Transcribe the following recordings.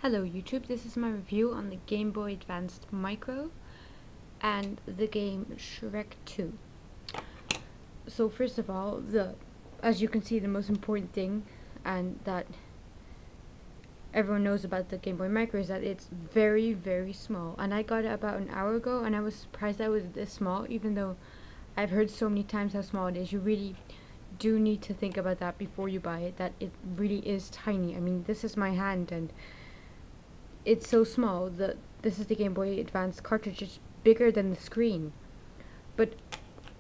Hello YouTube, this is my review on the Game Boy Advanced Micro and the game Shrek 2. So first of all, as you can see, the most important thing and that everyone knows about the Game Boy Micro is that it's very, very small. And I got it about an hour ago and I was surprised that it was this small, even though I've heard so many times how small it is. You really do need to think about that before you buy it, that it really is tiny. I mean, this is my hand and it's so small. This is the Game Boy Advance cartridge. It's bigger than the screen. But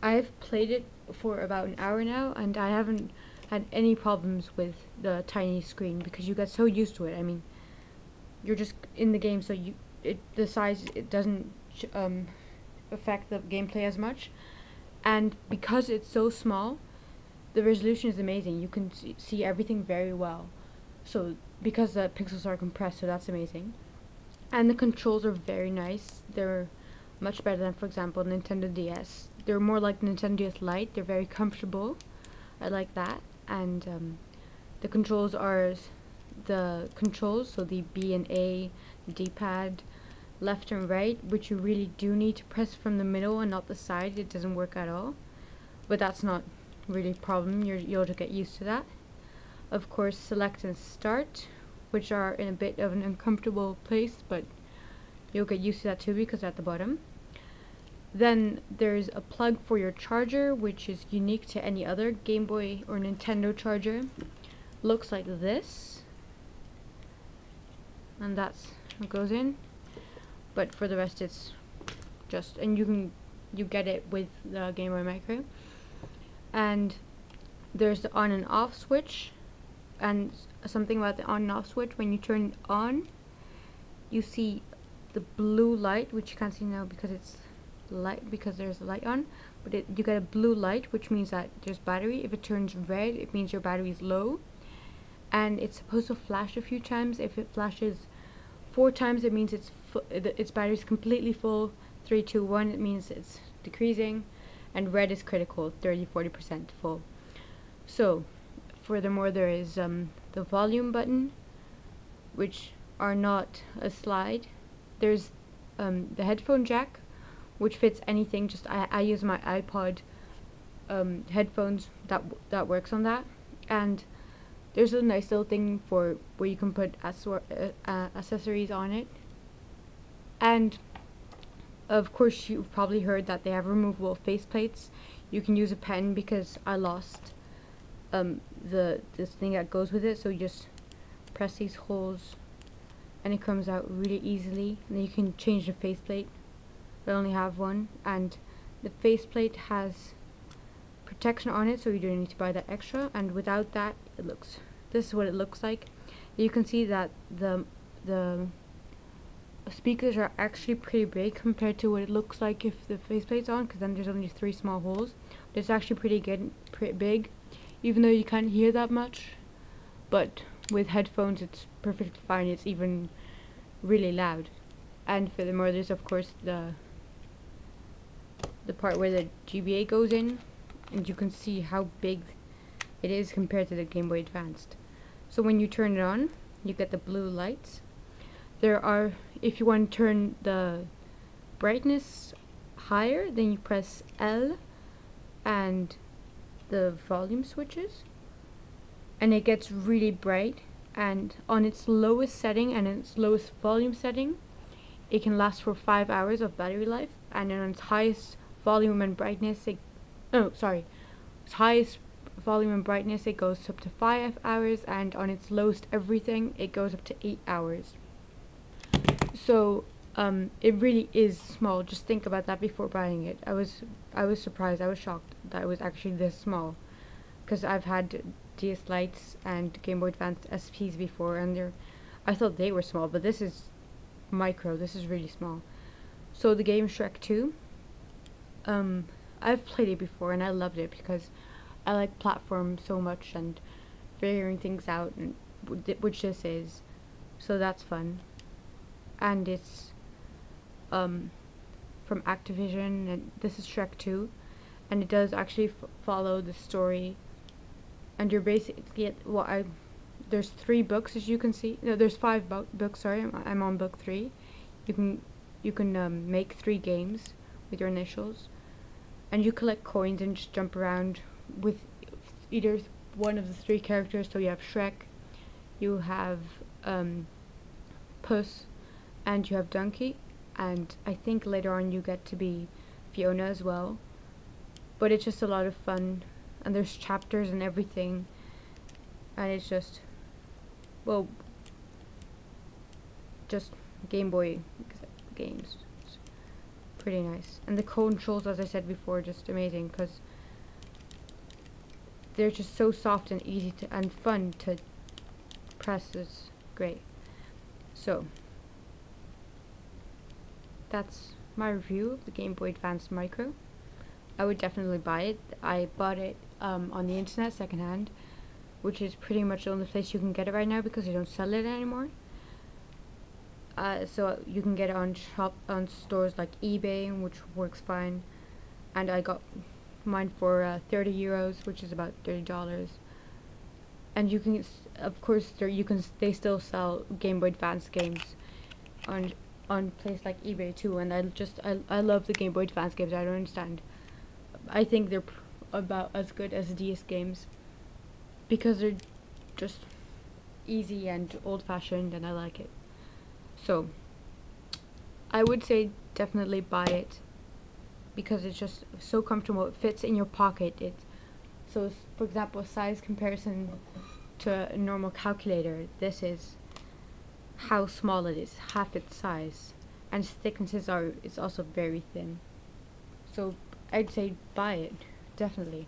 I've played it for about an hour now, and I haven't had any problems with the tiny screen because you get so used to it. I mean, you're just in the game, so the size, it doesn't affect the gameplay as much. And because it's so small, the resolution is amazing. You can see everything very well. So because the pixels are compressed, so that's amazing. And the controls are very nice. They're much better than, for example, Nintendo DS. They're more like Nintendo DS Lite. They're very comfortable. I like that. And the controls are so the B and A, D-pad, left and right, which you really do need to press from the middle and not the side. It doesn't work at all. But that's not really a problem. You'll get used to that. Of course, select and start, which are in a bit of an uncomfortable place, but you'll get used to that too because they're at the bottom. Then there's a plug for your charger, which is unique to any other Game Boy or Nintendo charger. Looks like this, and that's what goes in. But for the rest, it's just, and you get it with the Game Boy Micro. And there's the on and off switch. And something about the on and off switch, when you turn it on, you see the blue light, which you can't see now because it's light, because there's a light on, but you get a blue light, which means that there's battery. If it turns red, it means your battery is low, and it's supposed to flash a few times. If it flashes 4 times, it means its battery is completely full. 3, 2, 1, it means it's decreasing, and red is critical, 30-40% full. So furthermore, there is the volume button, which are not a slide. There's the headphone jack, which fits anything. Just I use my iPod headphones that works on that. And there's a nice little thing for where you can put accessories on it. And of course, you've probably heard that they have removable faceplates. You can use a pen because I lost this thing that goes with it, so you just press these holes and it comes out really easily, and then you can change the faceplate. I only have one, and the faceplate has protection on it, so you don't need to buy that extra. And without that, this is what it looks like. You can see that the speakers are actually pretty big compared to what it looks like if the faceplate's on, because then there's only 3 small holes. But it's actually pretty big, even though you can't hear that much. But with headphones, it's perfectly fine. It's even really loud. And furthermore, there's of course the part where the GBA goes in, and you can see how big it is compared to the Game Boy Advanced. So when you turn it on, you get the blue lights. If you want to turn the brightness higher, then you press L and the volume switches, and it gets really bright. And on its lowest setting and its lowest volume setting, it can last for 5 hours of battery life. And then on its highest volume and brightness, its highest volume and brightness, it goes up to 5 hours, and on its lowest everything, it goes up to 8 hours. So it really is small. Just think about that before buying it. I was surprised. I was shocked that it was actually this small, because I've had DS Lites and Game Boy Advance SPs before, and I thought they were small, but this is micro. This is really small. So the game Shrek 2, I've played it before and I loved it because I like platform so much and figuring things out, and which this is. So that's fun. And it's from Activision, and this is Shrek 2, and it does actually follow the story, and you're basically there's 3 books, as you can see. No, there's 5 books. Sorry, I'm on book 3. You can make 3 games with your initials, and you collect coins and just jump around with either one of the 3 characters. So you have Shrek, you have Puss, and you have Donkey, and I think later on you get to be Fiona as well. But it's just a lot of fun, and there's chapters and everything, and it's just, well, just Game Boy games. It's pretty nice, and the controls, as I said before, just amazing, because they're just so soft and easy to and fun to press. Is great. So that's my review of the Game Boy Advance Micro. I would definitely buy it. I bought it on the internet secondhand, which is pretty much the only place you can get it right now because they don't sell it anymore. So you can get it on stores like eBay, which works fine, and I got mine for 30 euros, which is about $30. And you can, of course, they still sell Game Boy Advance games on place like eBay too. And I love the Game Boy Advance games. I don't understand. I think they're about as good as DS games because they're just easy and old-fashioned, and I like it. So I would say definitely buy it because it's just so comfortable. It fits in your pocket. So for example, size comparison to a normal calculator, this is how small it is, half its size, and its thicknesses is also very thin. So I'd say buy it, definitely.